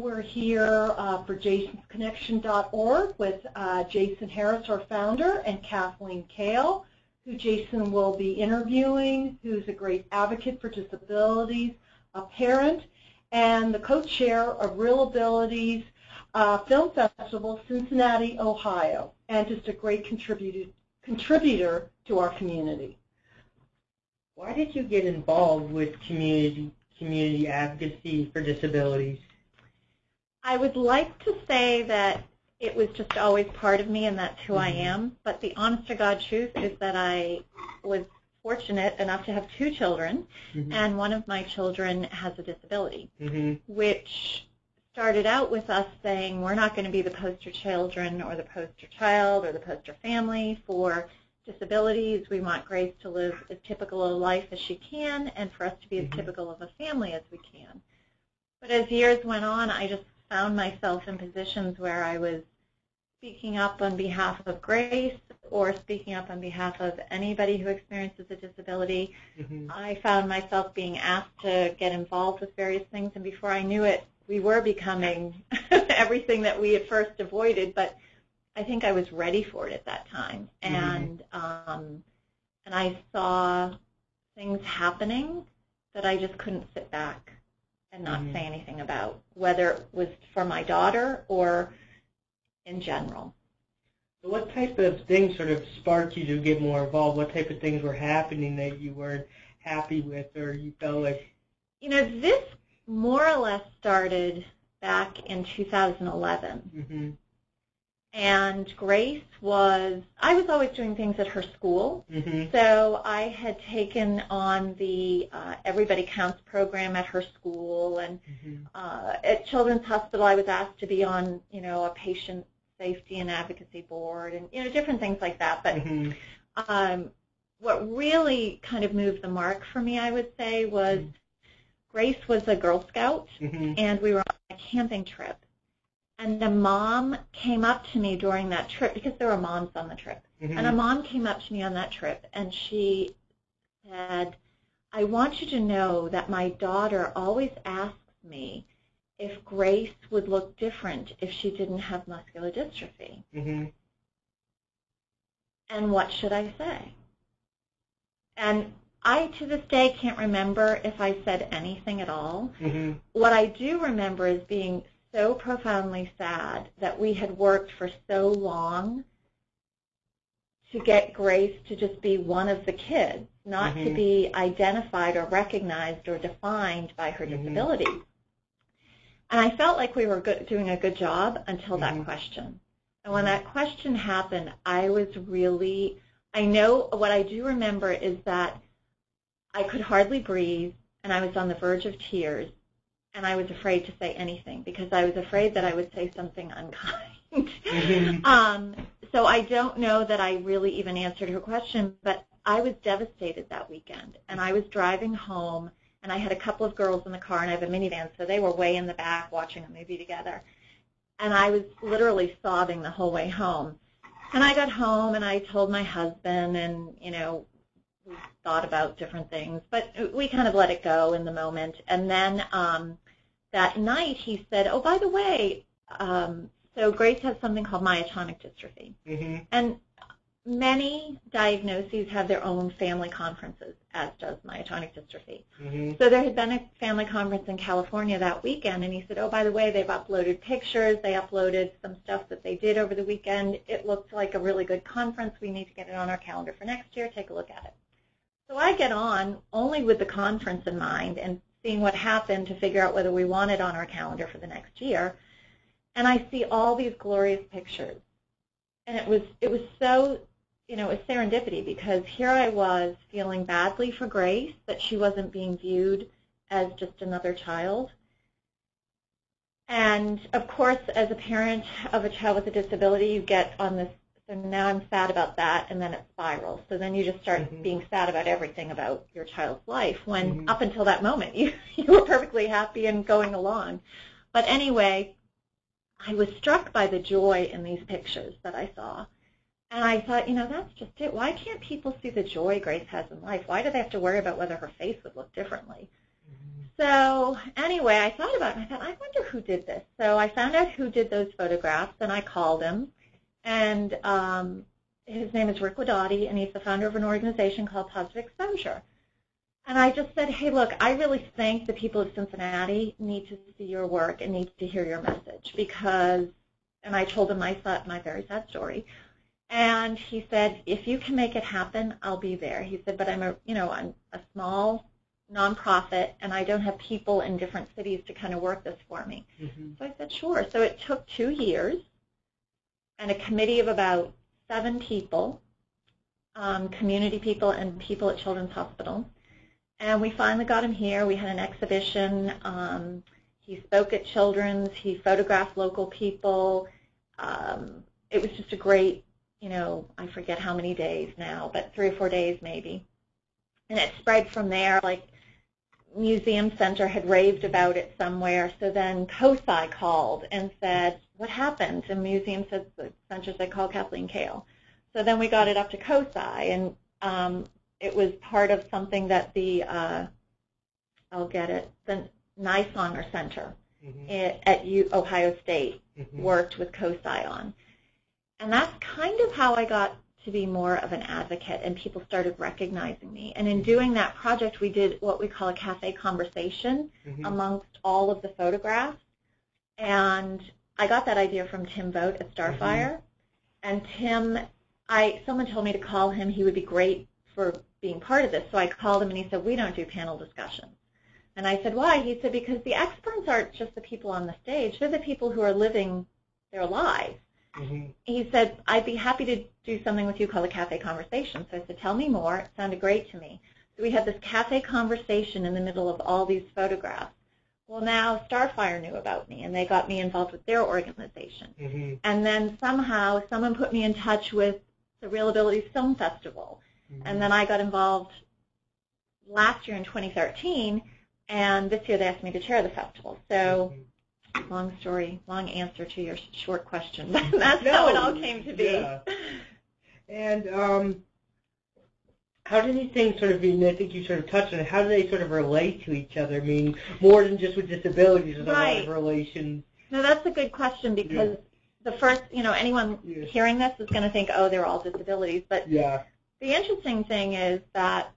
We're here for jasonsconnection.org with Jason Harris, our founder, and Kathleen Cail, who Jason will be interviewing, who's a great advocate for disabilities, a parent, and the co-chair of ReelAbilities Film Festival, Cincinnati, Ohio, and just a great contributor to our community. Why did you get involved with community advocacy for disabilities? I would like to say that it was just always part of me and that's who I am, but the honest-to-God truth is that I was fortunate enough to have 2 children, and one of my children has a disability, which started out with us saying we're not going to be the poster children or the poster child or the poster family for disabilities. We want Grace to live as typical a life as she can and for us to be as typical of a family as we can. But as years went on, I just found myself in positions where I was speaking up on behalf of Grace or speaking up on behalf of anybody who experiences a disability. I found myself being asked to get involved with various things, and before I knew it, we were becoming everything that we at first avoided, but I think I was ready for it at that time. And I saw things happening that I just couldn't sit back and not say anything about, whether it was for my daughter or in general. So what type of things sort of sparked you to get more involved? What type of things were happening that you weren't happy with or you felt like? You know, this more or less started back in 2011. And Grace I was always doing things at her school, so I had taken on the Everybody Counts program at her school, and at Children's Hospital I was asked to be on, a patient safety and advocacy board, and, different things like that. But what really kind of moved the mark for me, I would say, was Grace was a Girl Scout, and we were on a camping trip. And a mom came up to me during that trip, because there were moms on the trip. And a mom came up to me on that trip, and she said, I want you to know that my daughter always asks me if Grace would look different if she didn't have muscular dystrophy. And what should I say? And I, to this day, can't remember if I said anything at all. What I do remember is being so profoundly sad that we had worked for so long to get Grace to just be one of the kids, not to be identified or recognized or defined by her disability. And I felt like we were doing a good job until that question. And when that question happened, I know what I do remember is that I could hardly breathe, and I was on the verge of tears. And I was afraid to say anything because I was afraid that I would say something unkind. So I don't know that I really even answered her question, but I was devastated that weekend. And I was driving home, and I had a couple of girls in the car, and I have a minivan, so they were way in the back watching a movie together. And I was literally sobbing the whole way home. And I got home, and I told my husband, and, we thought about different things, but we kind of let it go in the moment. And then that night he said, oh, by the way, so Grace has something called myotonic dystrophy. And many diagnoses have their own family conferences, as does myotonic dystrophy. So there had been a family conference in California that weekend, and he said, oh, by the way, they've uploaded pictures. They uploaded some stuff that they did over the weekend. It looked like a really good conference. We need to get it on our calendar for next year. Take a look at it. So I get on only with the conference in mind and seeing what happened to figure out whether we want it on our calendar for the next year. And I see all these glorious pictures. And it was so, it was serendipity, because here I was feeling badly for Grace that she wasn't being viewed as just another child. And, of course, as a parent of a child with a disability, you get on this, so now I'm sad about that, and then it spirals. So then you just start being sad about everything about your child's life, when up until that moment you were perfectly happy and going along. But anyway, I was struck by the joy in these pictures that I saw. And I thought, that's just it. Why can't people see the joy Grace has in life? Why do they have to worry about whether her face would look differently? So anyway, I thought about it, and I thought, I wonder who did this. So I found out who did those photographs, and I called him. And his name is Rick Wadati, and he's the founder of an organization called Positive Exposure. And I just said, hey, look, I really think the people of Cincinnati need to see your work and need to hear your message because, and I told him my very sad story. And he said, if you can make it happen, I'll be there. He said, but I'm a small nonprofit, and I don't have people in different cities to kind of work this for me. So I said, sure. So it took 2 years and a committee of about 7 people, community people and people at Children's Hospital. And we finally got him here. We had an exhibition. He spoke at Children's. He photographed local people. It was just a great, I forget how many days now, but 3 or 4 days maybe. And it spread from there. Like Museum Center had raved about it somewhere. So then COSI called and said, what happened? And Museum Center said, call Kathleen Cail. So then we got it up to COSI, and it was part of something that the, the Nisonner Center at Ohio State worked with COSI on. And that's kind of how I got to be more of an advocate, and people started recognizing me. And in doing that project, we did what we call a cafe conversation amongst all of the photographs. And I got that idea from Tim Vogt at Starfire. And Tim, someone told me to call him. He would be great for being part of this. So I called him, and he said, we don't do panel discussions. And I said, why? He said, because the experts aren't just the people on the stage. They're the people who are living their lives. He said, I'd be happy to do something with you called a cafe conversation. So I said, tell me more. It sounded great to me. So we had this cafe conversation in the middle of all these photographs. Well, now Starfire knew about me, and they got me involved with their organization. And then somehow someone put me in touch with the ReelAbilities Film Festival. And then I got involved last year in 2013, and this year they asked me to chair the festival. So long story, long answer to your short question. That's how it all came to be. Yeah. And how do these things sort of, I think you sort of touched on it, how do they sort of relate to each other? I mean, more than just with disabilities, there's a lot of relations. No, that's a good question because the first, anyone hearing this is going to think, oh, they're all disabilities. But the interesting thing is that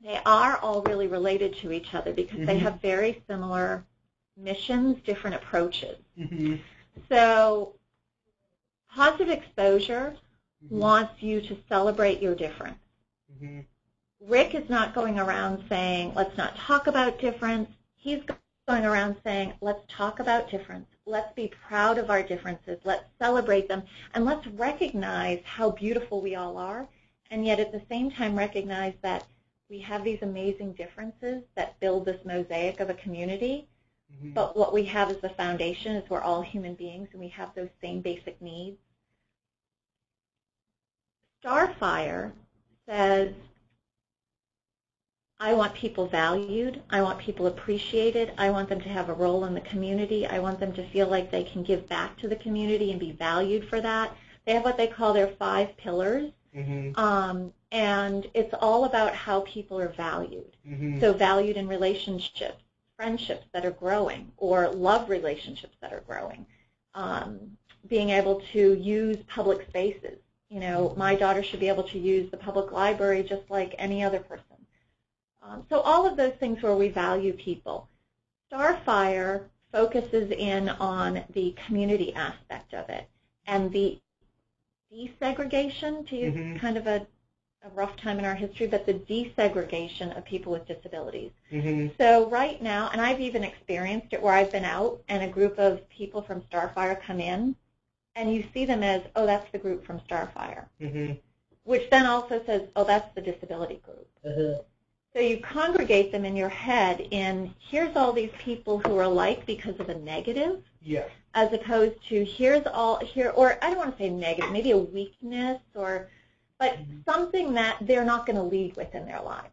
they are all really related to each other because they have very similar missions, different approaches. So positive exposure wants you to celebrate your difference. Rick is not going around saying, let's not talk about difference. He's going around saying, let's talk about difference. Let's be proud of our differences. Let's celebrate them. And let's recognize how beautiful we all are. And yet at the same time recognize that we have these amazing differences that build this mosaic of a community. But what we have as the foundation is we're all human beings and we have those same basic needs. Starfire says, I want people valued, I want people appreciated, I want them to have a role in the community, I want them to feel like they can give back to the community and be valued for that. They have what they call their 5 pillars, and it's all about how people are valued. So valued in relationships, friendships that are growing, or love relationships that are growing, being able to use public spaces. My daughter should be able to use the public library just like any other person. So all of those things where we value people. Starfire focuses in on the community aspect of it and the desegregation, to use kind of a rough time in our history, but the desegregation of people with disabilities. So right now, and I've even experienced it where I've been out and a group of people from Starfire come in, and you see them as, oh, that's the group from Starfire, which then also says, oh, that's the disability group. So you congregate them in your head in, here's all these people who are alike because of a negative, as opposed to here's all, or I don't want to say negative, maybe a weakness, but something that they're not going to lead with in their lives.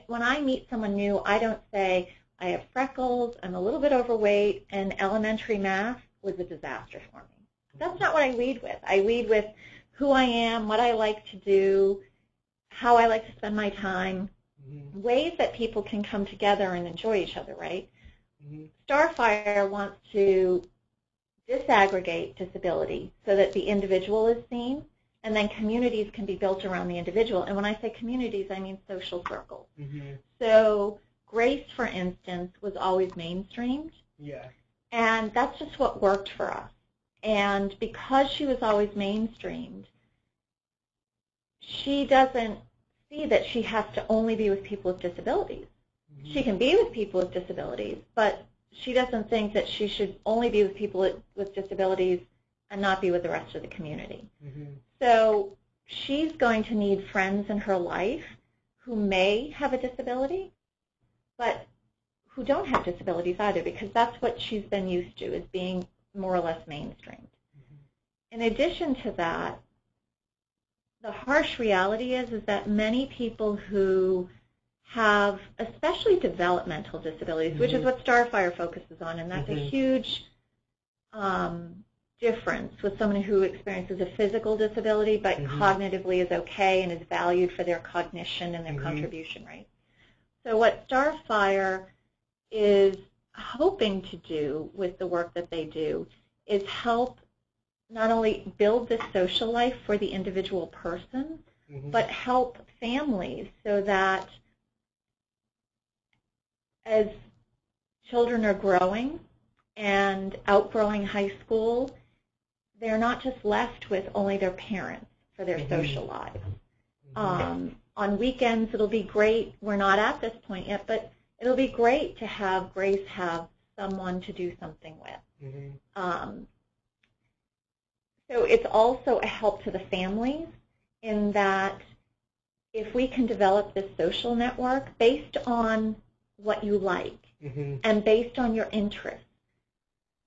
When I meet someone new, I don't say, I have freckles, I'm a little bit overweight, and elementary math was a disaster for me. That's not what I lead with. I lead with who I am, what I like to do, how I like to spend my time, ways that people can come together and enjoy each other, right? Starfire wants to disaggregate disability so that the individual is seen, and then communities can be built around the individual. And when I say communities, I mean social circles. So Grace, for instance, was always mainstreamed. Yeah. And that's just what worked for us. And because she was always mainstreamed, she doesn't see that she has to only be with people with disabilities. She can be with people with disabilities, but she doesn't think that she should only be with people with disabilities and not be with the rest of the community. So she's going to need friends in her life who may have a disability, but who don't have disabilities either, because that's what she's been used to, is being more or less mainstreamed. In addition to that, the harsh reality is that many people who have, especially developmental disabilities, which is what Starfire focuses on, and that's a huge difference with someone who experiences a physical disability but cognitively is okay and is valued for their cognition and their contribution, right? So what Starfire is hoping to do with the work that they do is help not only build this social life for the individual person, but help families so that as children are growing and outgrowing high school, they're not just left with only their parents for their social lives. On weekends, it'll be great. We're not at this point yet, but it'll be great to have Grace have someone to do something with. So it's also a help to the families in that if we can develop this social network based on what you like and based on your interests,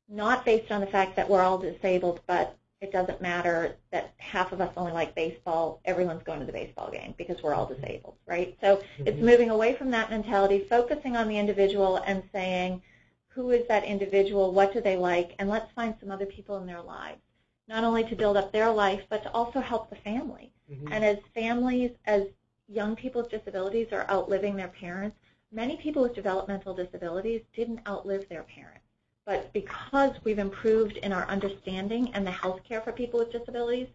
not based on the fact that we're all disabled, but it doesn't matter that half of us only like baseball, everyone's going to the baseball game because we're all disabled, right? So it's moving away from that mentality, focusing on the individual and saying, who is that individual, what do they like, and let's find some other people in their lives, not only to build up their life, but to also help the family. And as families, as young people with disabilities are outliving their parents, many people with developmental disabilities didn't outlive their parents. But because we've improved in our understanding and the health care for people with disabilities,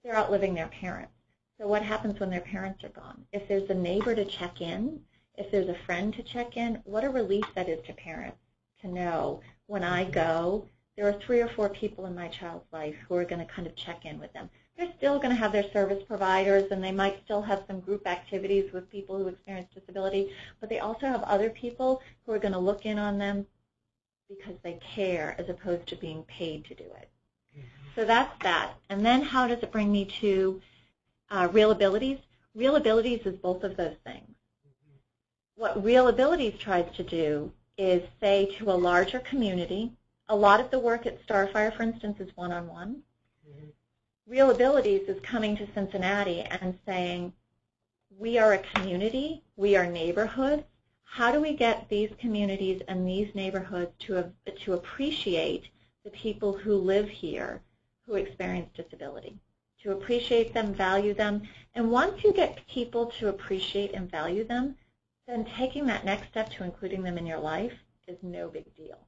they're outliving their parents. So what happens when their parents are gone? If there's a neighbor to check in, if there's a friend to check in, what a relief that is to parents to know when I go, there are 3 or 4 people in my child's life who are going to kind of check in with them. They're still going to have their service providers, and they might still have some group activities with people who experience disability, but they also have other people who are going to look in on them because they care as opposed to being paid to do it. So that's that. And then how does it bring me to ReelAbilities? ReelAbilities is both of those things. What ReelAbilities tries to do is say to a larger community, a lot of the work at Starfire, for instance, is one-on-one. ReelAbilities is coming to Cincinnati and saying, we are a community, we are neighborhoods. How do we get these communities and these neighborhoods to appreciate the people who live here who experience disability, to appreciate them, value them? And once you get people to appreciate and value them, then taking that next step to including them in your life is no big deal.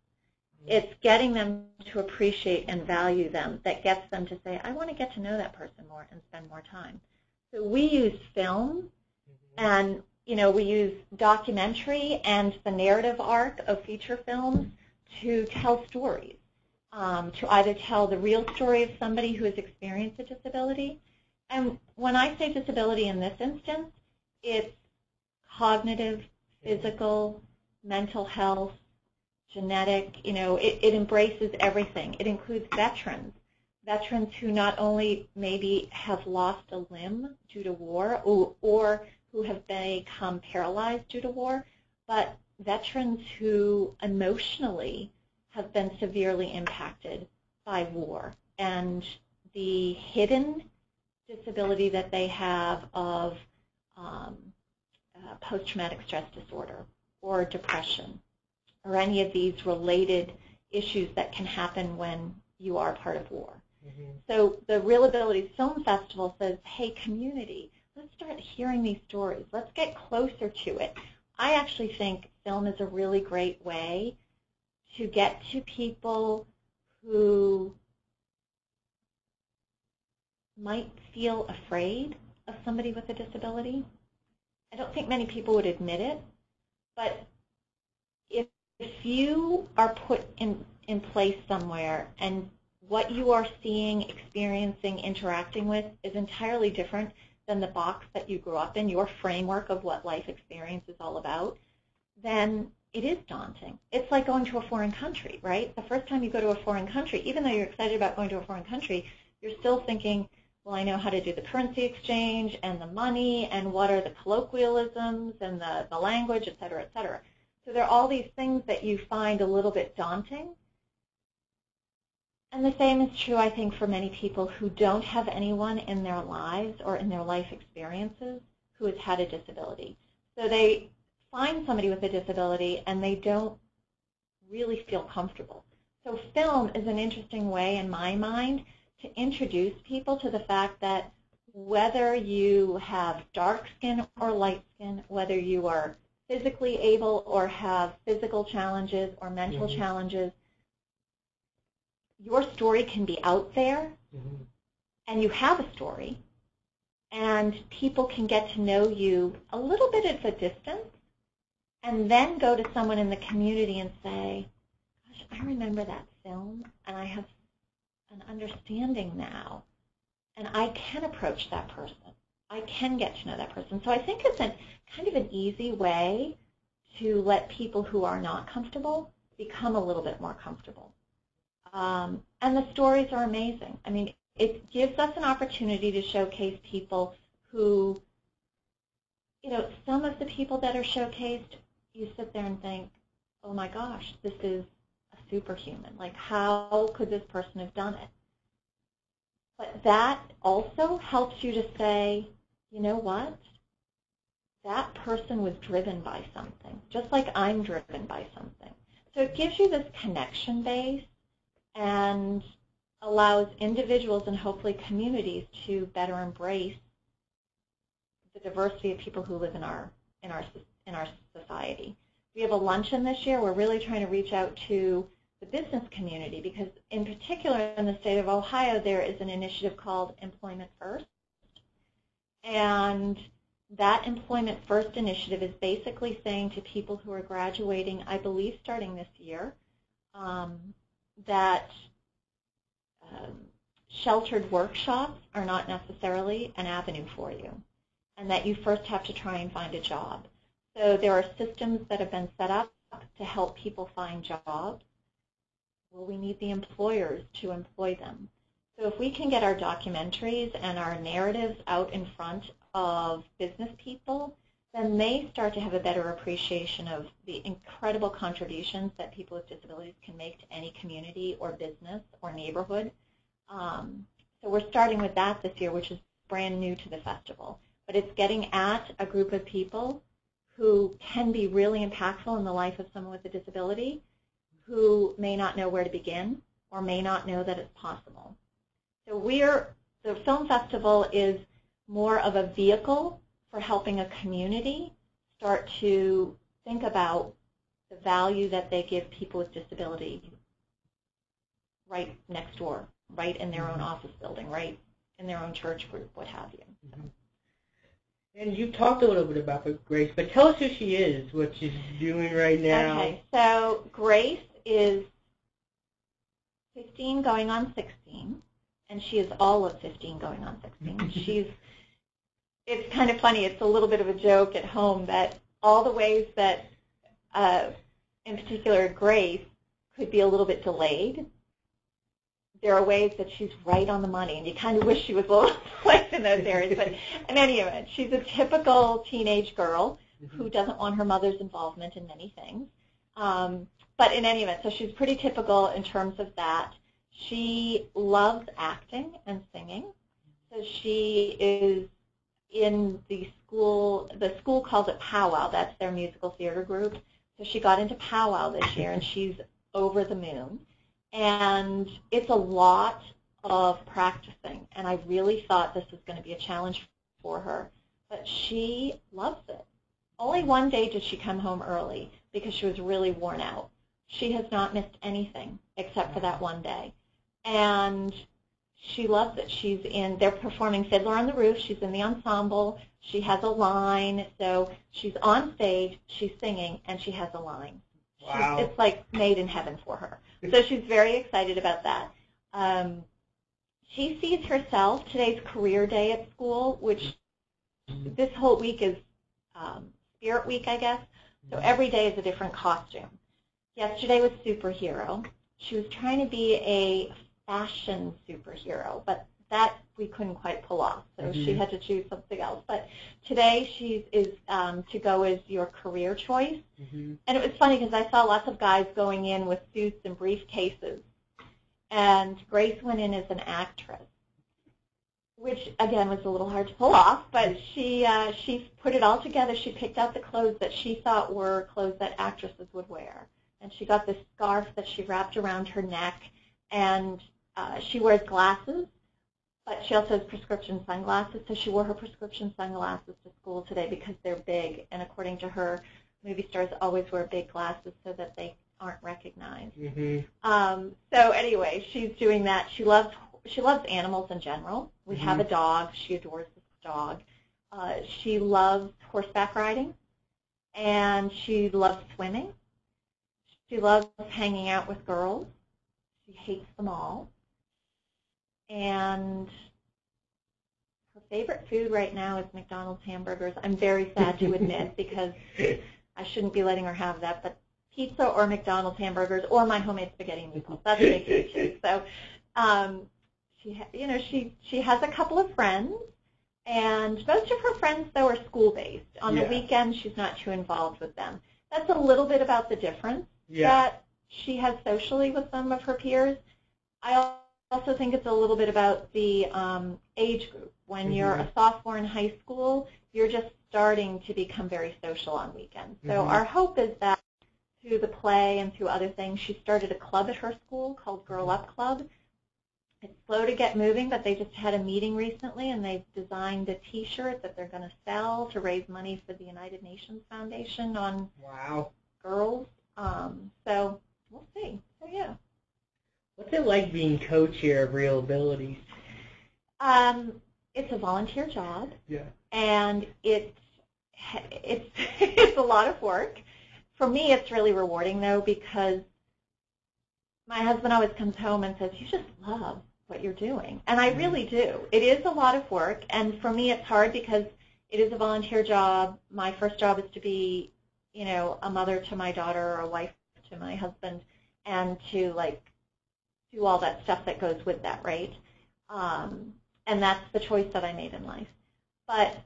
It's getting them to appreciate and value them that gets them to say, I want to get to know that person more and spend more time. So we use film and we use documentary and the narrative arc of feature films to tell stories, to either tell the real story of somebody who has experienced a disability. And when I say disability in this instance, it's cognitive, physical, mental health, genetic, it embraces everything. It includes veterans who not only maybe have lost a limb due to war or who have become paralyzed due to war, but veterans who emotionally have been severely impacted by war and the hidden disability that they have of post-traumatic stress disorder or depression or any of these related issues that can happen when you are part of war. So the ReelAbilities Film Festival says, hey, community, let's start hearing these stories. Let's get closer to it. I actually think film is a really great way to get to people who might feel afraid of somebody with a disability. I don't think many people would admit it, but if you are put in place somewhere and what you are seeing, experiencing, interacting with is entirely different than the box that you grew up in, your framework of what life experience is all about, then it is daunting. It's like going to a foreign country, right? The first time you go to a foreign country, even though you're excited about going to a foreign country, you're still thinking, well, I know how to do the currency exchange and the money and what are the colloquialisms and the language, et cetera, et cetera. So there are all these things that you find a little bit daunting. And the same is true, I think, for many people who don't have anyone in their lives or in their life experiences who has had a disability. So they find somebody with a disability and they don't really feel comfortable. So film is an interesting way, in my mind, to introduce people to the fact that whether you have dark skin or light skin, whether you are physically able or have physical challenges or mental challenges, your story can be out there, and you have a story, and people can get to know you a little bit at a distance, and then go to someone in the community and say, gosh, I remember that film, and I have an understanding now, and I can approach that person. I can get to know that person. So I think it's kind of an easy way to let people who are not comfortable become a little bit more comfortable. And the stories are amazing. I mean, it gives us an opportunity to showcase people who, you know, some of the people that are showcased, you sit there and think, oh my gosh, this is a superhuman. Like, how could this person have done it? But that also helps you to say, you know what? That person was driven by something, just like I'm driven by something. So it gives you this connection base and allows individuals and hopefully communities to better embrace the diversity of people who live in our society. We have a luncheon this year. We're really trying to reach out to the business community because, in particular, in the state of Ohio, there is an initiative called Employment First. And that Employment First initiative is basically saying to people who are graduating, I believe starting this year, that sheltered workshops are not necessarily an avenue for you, and that you first have to try and find a job. So there are systems that have been set up to help people find jobs. Well, we need the employers to employ them. So if we can get our documentaries and our narratives out in front of business people, then they start to have a better appreciation of the incredible contributions that people with disabilities can make to any community or business or neighborhood. So we're starting with that this year, which is brand new to the festival. But it's getting at a group of people who can be really impactful in the life of someone with a disability who may not know where to begin or may not know that it's possible. So the film festival is more of a vehicle for helping a community start to think about the value that they give people with disability right next door, right in their own office building, right in their own church group, what have you. And you talked a little bit about Grace, but tell us who she is, what she's doing right now. Okay, so Grace is 15 going on 16, and she is all of 15 going on 16. It's kind of funny, it's a little bit of a joke at home that all the ways that, in particular, Grace could be a little bit delayed, there are ways that she's right on the money, and you kind of wish she was a little delayed in those areas. But in any event, she's a typical teenage girl who doesn't want her mother's involvement in many things. But in any event, so she's pretty typical in terms of that. She loves acting and singing. So she is in the school calls it Powwow. That's their musical theater group. So she got into Powwow this year, and she's over the moon. And it's a lot of practicing, and I really thought this was going to be a challenge for her. but she loves it. Only one day did she come home early because she was really worn out. She has not missed anything except for that one day. And she loves it. They're performing Fiddler on the Roof. She's in the ensemble. She has a line. So she's on stage, she's singing, and she has a line. Wow. It's like made in heaven for her. So she's very excited about that. She sees herself, today's career day at school, which this whole week is Spirit Week, I guess. So every day is a different costume. Yesterday was superhero. She was trying to be a fashion superhero, but that we couldn't quite pull off, so she had to choose something else. But today she is to go as your career choice. And it was funny because I saw lots of guys going in with suits and briefcases, and Grace went in as an actress, which again was a little hard to pull off, but she put it all together. She picked out the clothes that she thought were clothes that actresses would wear, and she got this scarf that she wrapped around her neck, and she wears glasses, but she also has prescription sunglasses, so she wore her prescription sunglasses to school today because they're big, and according to her, movie stars always wear big glasses so that they aren't recognized. So anyway, she's doing that. She loves animals in general. We have a dog. She adores this dog. She loves horseback riding, and she loves swimming. She loves hanging out with girls. She hates them all. And her favorite food right now is McDonald's hamburgers. I'm very sad to admit because I shouldn't be letting her have that, but pizza or McDonald's hamburgers or my homemade spaghetti and meatballs. That's a big food too. So she has a couple of friends, and most of her friends, though, are school-based. On the weekend, she's not too involved with them. That's a little bit about the difference that she has socially with some of her peers. I also think it's a little bit about the age group. When you're a sophomore in high school, you're just starting to become very social on weekends. So our hope is that through the play and through other things, she started a club at her school called Girl Up Club. It's slow to get moving, but they just had a meeting recently, and they've designed a T-shirt that they're going to sell to raise money for the United Nations Foundation on girls. So we'll see. So, yeah. What's it like being co-chair of ReelAbilities? It's a volunteer job. Yeah. And it's a lot of work. For me, it's really rewarding, though, because my husband always comes home and says, "You just love what you're doing." And I really do. It is a lot of work, and for me it's hard because it is a volunteer job. My first job is to be, a mother to my daughter or a wife to my husband, and to, do all that stuff that goes with that, right? And that's the choice that I made in life. But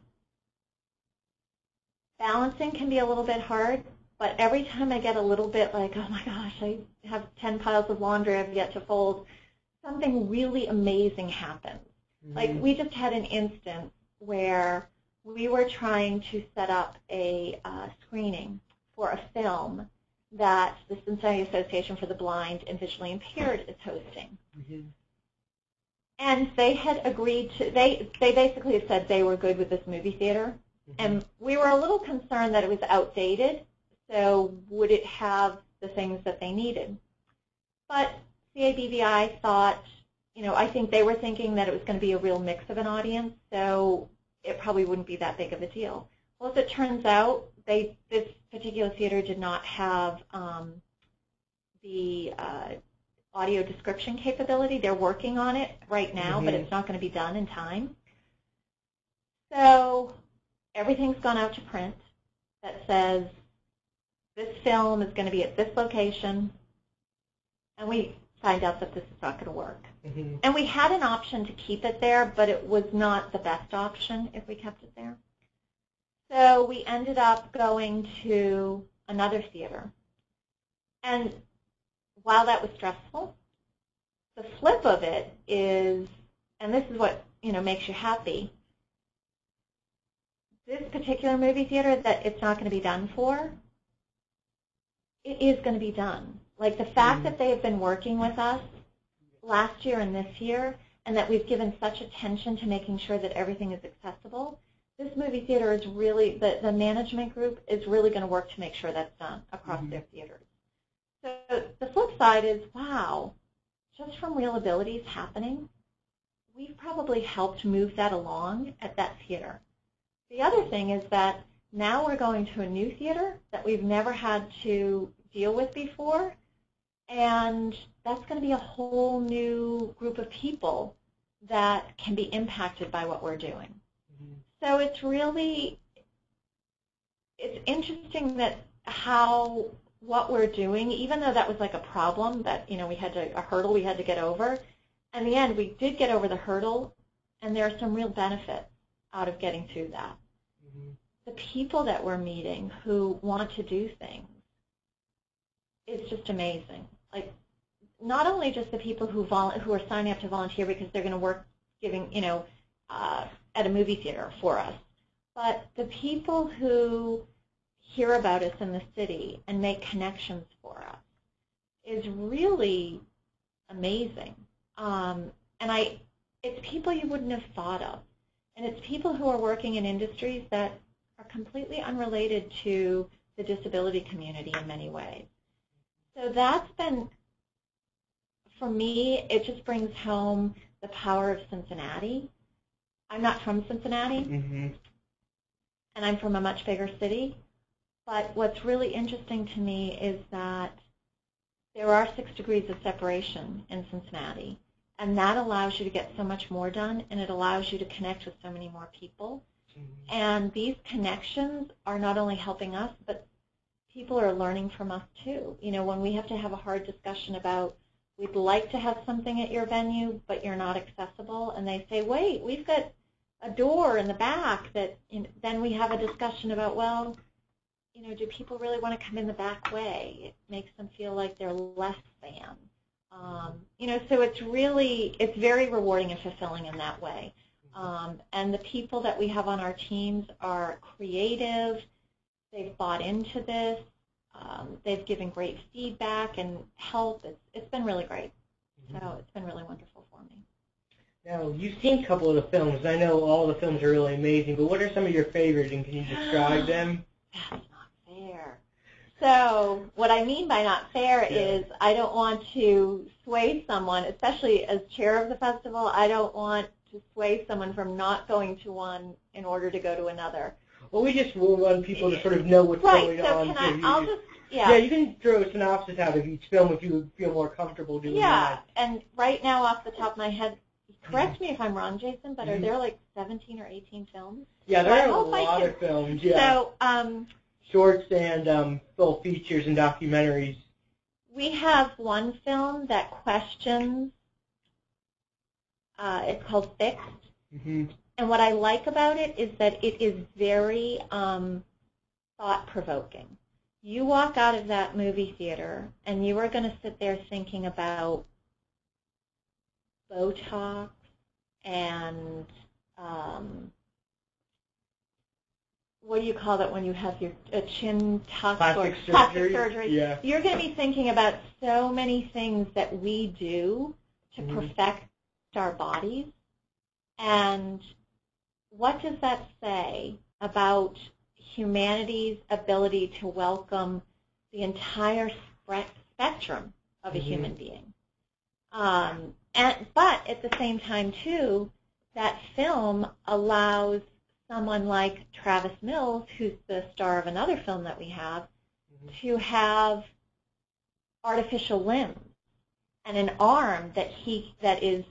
balancing can be a little bit hard. But every time I get a little bit like, oh my gosh, I have 10 piles of laundry I've yet to fold, something really amazing happens. Like we just had an instance where we were trying to set up a screening for a film that the Cincinnati Association for the Blind and Visually Impaired is hosting. And they had agreed to, they basically said they were good with this movie theater. And we were a little concerned that it was outdated. So would it have the things that they needed? But CABVI thought, I think they were thinking that it was going to be a real mix of an audience, so it probably wouldn't be that big of a deal. Well, as it turns out, this particular theater did not have the audio description capability. They're working on it right now, but it's not going to be done in time. So everything's gone out to print that says, this film is going to be at this location, and we find out that this is not going to work. And we had an option to keep it there, but it was not the best option if we kept it there. So we ended up going to another theater. And while that was stressful, the flip of it is, and this is what makes you happy, this particular movie theater that it's not going to be done for, it is going to be done. Like the fact that they have been working with us last year and this year, and that we've given such attention to making sure that everything is accessible, this movie theater is really, the management group is really going to work to make sure that's done across their theaters. So the flip side is, wow, just from ReelAbilities happening, we've probably helped move that along at that theater. The other thing is that now we're going to a new theater that we've never had to deal with before, and that's going to be a whole new group of people that can be impacted by what we're doing. So it's really, it's interesting that how what we're doing, even though that was like a problem that, you know, we had to, a hurdle we had to get over, in the end we did get over the hurdle, and there are some real benefits out of getting through that. The people that we're meeting who want to do things is just amazing. Like, not only just the people who are signing up to volunteer because they're going to work giving, you know, at a movie theater for us, but the people who hear about us in the city and make connections for us is really amazing. It's people you wouldn't have thought of, and it's people who are working in industries that are completely unrelated to the disability community in many ways. So that's been, for me, it just brings home the power of Cincinnati. I'm not from Cincinnati, and I'm from a much bigger city, but what's really interesting to me is that there are 6 degrees of separation in Cincinnati, and that allows you to get so much more done, and it allows you to connect with so many more people. And these connections are not only helping us, but people are learning from us too. You know, when we have to have a hard discussion about, we'd like to have something at your venue, but you're not accessible, and they say, wait, we've got a door in the back that, then we have a discussion about, well, you know, do people really want to come in the back way? It makes them feel like they're less than. You know, so it's really, it's very rewarding and fulfilling in that way. And the people that we have on our teams are creative. They've bought into this. They've given great feedback and help. It's been really great. So it's been really wonderful for me. Now, you've seen a couple of the films. I know all the films are really amazing, but what are some of your favorites, and can you describe them? That's not fair. So what I mean by not fair is I don't want to sway someone, especially as chair of the festival, I don't want to sway someone from not going to one in order to go to another. Well, we just want people to sort of know what's going on. Right, so I'll just, yeah, you can throw a synopsis out of each film if you would feel more comfortable doing that. Yeah, and right now off the top of my head, correct me if I'm wrong, Jason, but are there like 17 or 18 films? Yeah, there are a lot of films, yeah. So, shorts and full features and documentaries. We have one film that questions, it's called Fixed. And what I like about it is that it is very thought-provoking. You walk out of that movie theater, and you are going to sit there thinking about Botox and what do you call that when you have your chin tuck or plastic surgery? Yeah. You're going to be thinking about so many things that we do to perfect our bodies. And what does that say about humanity's ability to welcome the entire spectrum of a human being? But at the same time, too, that film allows someone like Travis Mills, who's the star of another film that we have, to have artificial limbs and an arm that is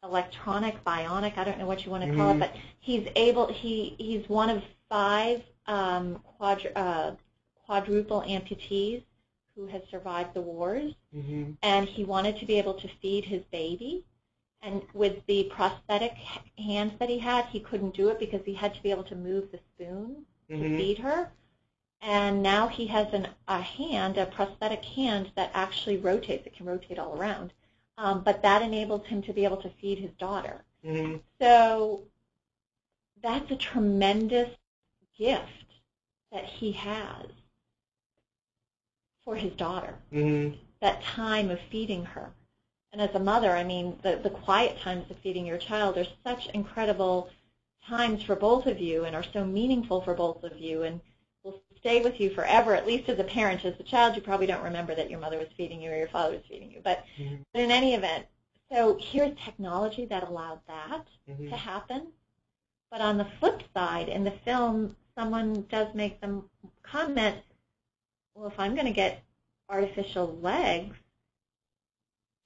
electronic, bionic, I don't know what you want to call it, but he's one of 5 quadruple amputees who has survived the wars, and he wanted to be able to feed his baby, and with the prosthetic hands that he had, he couldn't do it because he had to be able to move the spoon to feed her, and now he has a prosthetic hand that actually rotates. It can rotate all around. But that enables him to be able to feed his daughter. So that's a tremendous gift that he has for his daughter, that time of feeding her. And as a mother, I mean, the quiet times of feeding your child are such incredible times for both of you and are so meaningful for both of you and will stay with you forever, at least as a parent. As a child, you probably don't remember that your mother was feeding you or your father was feeding you. But in any event, so here's technology that allowed that to happen. But on the flip side, in the film, someone does make them comment, well, if I'm going to get artificial legs,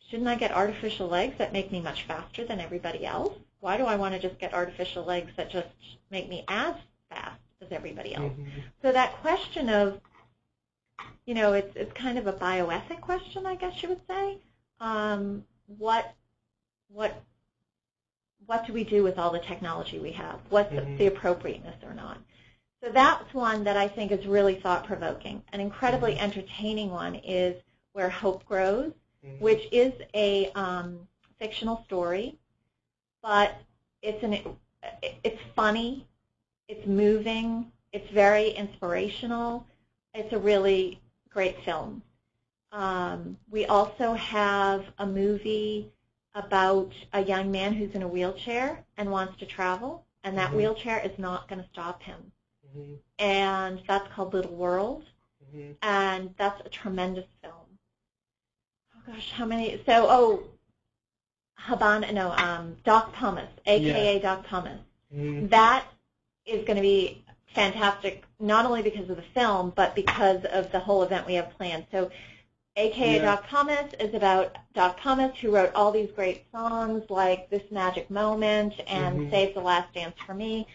shouldn't I get artificial legs that make me much faster than everybody else? Why do I want to just get artificial legs that just make me as fast as everybody else? So that question of, you know, it's kind of a bioethic question, I guess you would say. What do we do with all the technology we have? What's the appropriateness or not? So that's one that I think is really thought-provoking. An incredibly entertaining one is Where Hope Grows, which is a fictional story, but it's funny, it's moving, it's very inspirational. It's a really great film. We also have a movie about a young man who's in a wheelchair and wants to travel, and that wheelchair is not going to stop him. And that's called Little World, and that's a tremendous film. Oh gosh, how many? So, Doc Thomas, a.k.a. Doc Thomas. That is going to be fantastic, not only because of the film, but because of the whole event we have planned. So, a.k.a. Doc Thomas is about Doc Thomas, who wrote all these great songs like This Magic Moment and Save the Last Dance for Me.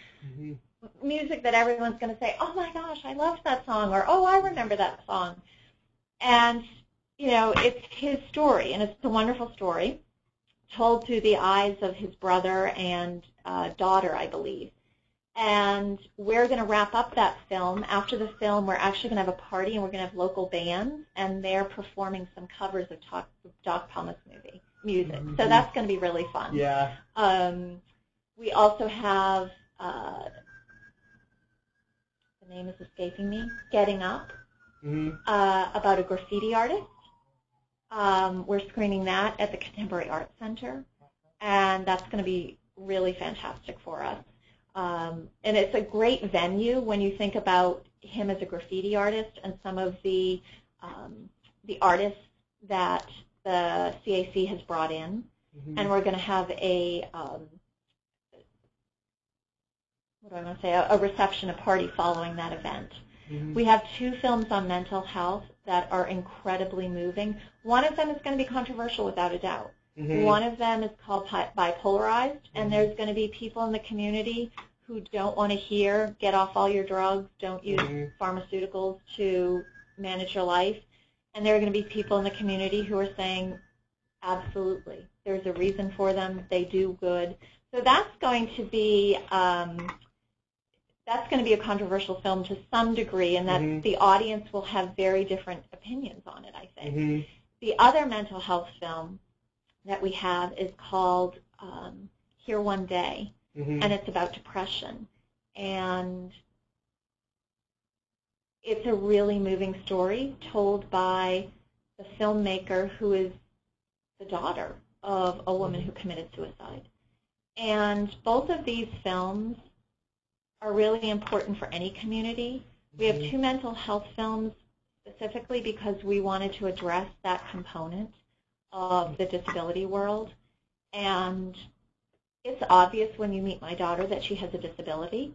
Music that everyone's going to say, oh my gosh, I loved that song, or oh, I remember that song. And, you know, it's his story, and it's a wonderful story, told through the eyes of his brother and daughter, I believe. And we're going to wrap up that film. After the film, we're actually going to have a party, and we're going to have local bands, and they're performing some covers of Doc Thomas music. So that's going to be really fun. Yeah. We also have, the name is escaping me, Getting Up, about a graffiti artist. We're screening that at the Contemporary Arts Center, and that's going to be really fantastic for us. And it's a great venue when you think about him as a graffiti artist and some of the artists that the CAC has brought in. And we're going to have a a reception, a party following that event. We have 2 films on mental health that are incredibly moving. One of them is going to be controversial without a doubt. One of them is called Bipolarized, and there's going to be people in the community who don't want to hear, get off all your drugs, don't use pharmaceuticals to manage your life. And there are going to be people in the community who are saying, absolutely, there's a reason for them, they do good. So that's going to be a controversial film to some degree, and that the audience will have very different opinions on it, I think. The other mental health film that we have is called Here One Day, and it's about depression. And it's a really moving story told by the filmmaker who is the daughter of a woman who committed suicide. And both of these films are really important for any community. We have 2 mental health films specifically because we wanted to address that component of the disability world. And it's obvious when you meet my daughter that she has a disability.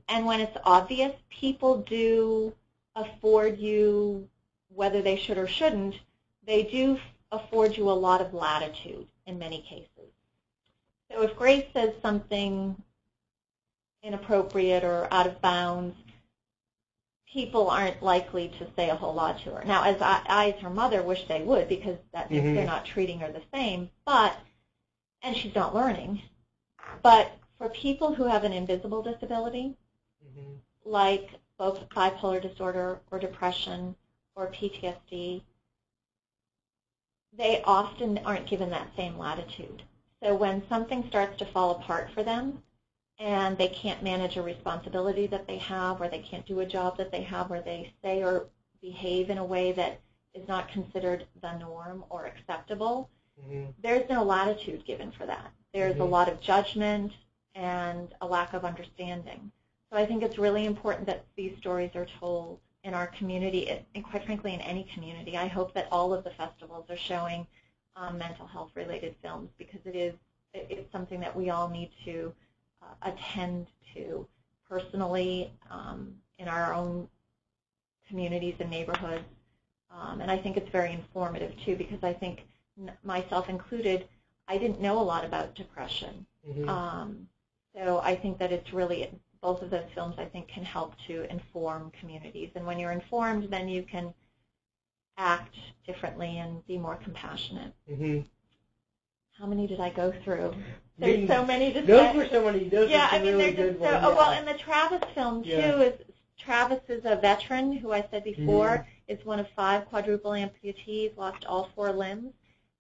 And when it's obvious, people do afford you, whether they should or shouldn't, they do afford you a lot of latitude in many cases. So if Grace says something inappropriate or out of bounds, people aren't likely to say a whole lot to her. Now, as I as her mother, wish they would, because that means they're not treating her the same, and she's not learning. But for people who have an invisible disability, like both bipolar disorder or depression or PTSD, they often aren't given that same latitude. So when something starts to fall apart for them, and they can't manage a responsibility that they have, or they can't do a job that they have, or they say or behave in a way that is not considered the norm or acceptable, there's no latitude given for that. There's a lot of judgment and a lack of understanding. So I think it's really important that these stories are told in our community, and quite frankly in any community. I hope that all of the festivals are showing mental health related films, because it's something that we all need to attend to personally in our own communities and neighborhoods. And I think it's very informative too, because I think, myself included, I didn't know a lot about depression. So I think that it's really, both of those films I think can help to inform communities. And when you're informed, then you can act differently and be more compassionate. How many did I go through? There's so many to say. Those were so many. Those yeah, were I mean, really they're good just so. ones. Oh, well, and the Travis film too is, Travis is a veteran who I said before is one of 5 quadruple amputees, lost all 4 limbs,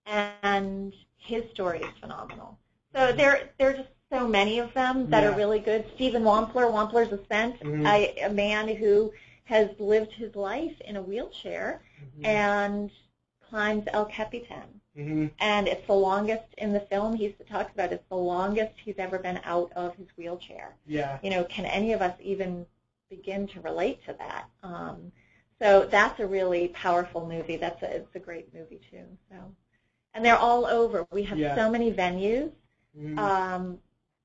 and his story is phenomenal. So there are just so many of them that are really good. Stephen Wampler's Ascent, a man who has lived his life in a wheelchair and climbs El Capitan. And it's the longest in the film. He talks about it's the longest he's ever been out of his wheelchair. Yeah. You know, can any of us even begin to relate to that? So that's a really powerful movie. It's a great movie too. So, and they're all over. We have so many venues.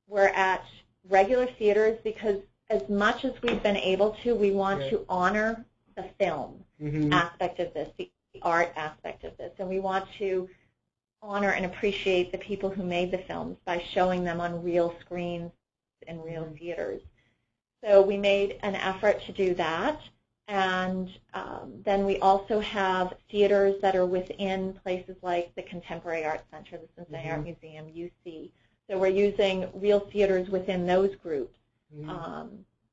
We're at regular theaters because as much as we've been able to, we want to honor the film aspect of this, the art aspect of this, and we want to honor and appreciate the people who made the films by showing them on real screens in real theaters. So we made an effort to do that, and then we also have theaters that are within places like the Contemporary Art Center, the Cincinnati Art Museum, UC. So we're using real theaters within those groups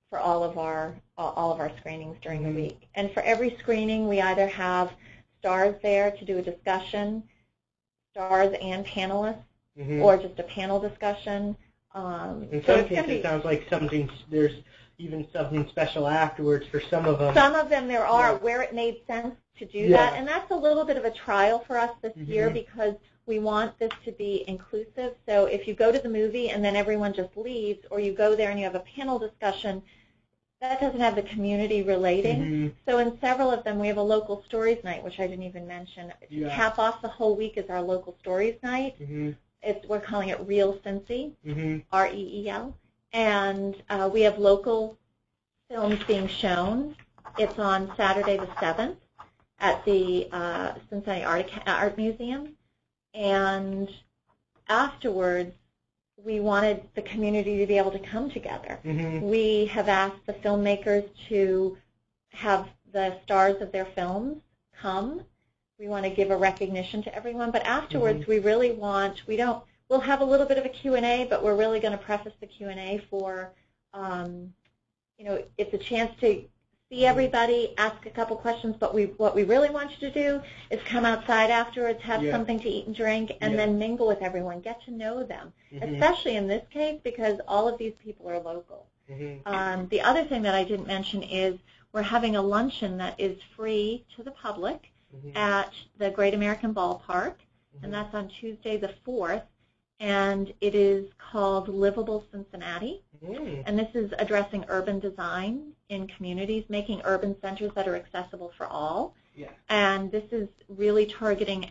for all of our screenings during the week. And for every screening, we either have stars there to do a discussion, stars and panelists, or just a panel discussion. In some cases, it sounds like there's even something special afterwards for some of them. Some of them there are where it made sense to do that, and that's a little bit of a trial for us this year because we want this to be inclusive. So if you go to the movie and then everyone just leaves, or you go there and you have a panel discussion, that doesn't have the community relating. So in several of them, we have a local stories night, which I didn't even mention. To cap off the whole week is our local stories night. We're calling it Reel Cincy, R-E-E-L. And we have local films being shown. It's on Saturday the 7th at the Cincinnati Art Museum. And afterwards, we wanted the community to be able to come together. We have asked the filmmakers to have the stars of their films come. We want to give a recognition to everyone, but afterwards we really want, we'll have a little bit of a Q&A, but we're really going to preface the Q&A for, it's a chance to see everybody, ask a couple questions, but what we really want you to do is come outside afterwards, have something to eat and drink, and then mingle with everyone, get to know them, especially in this case because all of these people are local. The other thing that I didn't mention is we're having a luncheon that is free to the public at the Great American Ballpark, and that's on Tuesday the 4th, and it is called Livable Cincinnati, and this is addressing urban design in communities, making urban centers that are accessible for all. And this is really targeting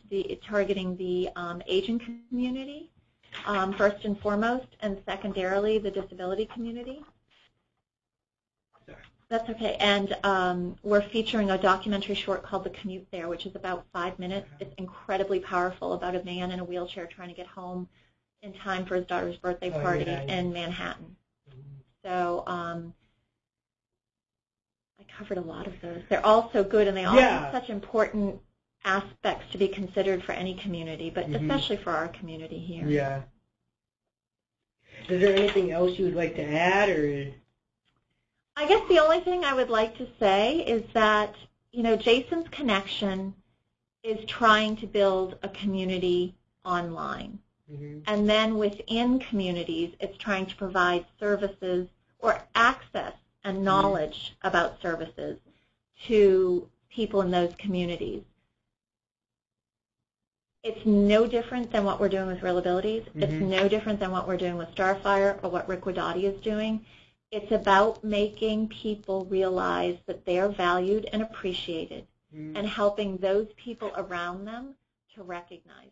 the Asian community, first and foremost, and secondarily the disability community. That's okay. And we're featuring a documentary short called The Commute There, which is about 5 minutes. It's incredibly powerful, about a man in a wheelchair trying to get home in time for his daughter's birthday party in Manhattan. So I covered a lot of those. They're all so good, and they all have such important aspects to be considered for any community, but especially for our community here. Is there anything else you would like to add, or? I guess the only thing I would like to say is that, Jason's Connection is trying to build a community online. And then within communities, it's trying to provide services or access and knowledge about services to people in those communities. It's no different than what we're doing with ReelAbilities. Mm-hmm. It's no different than what we're doing with Starfire or what Rick Wadati is doing. It's about making people realize that they're valued and appreciated, and helping those people around them to recognize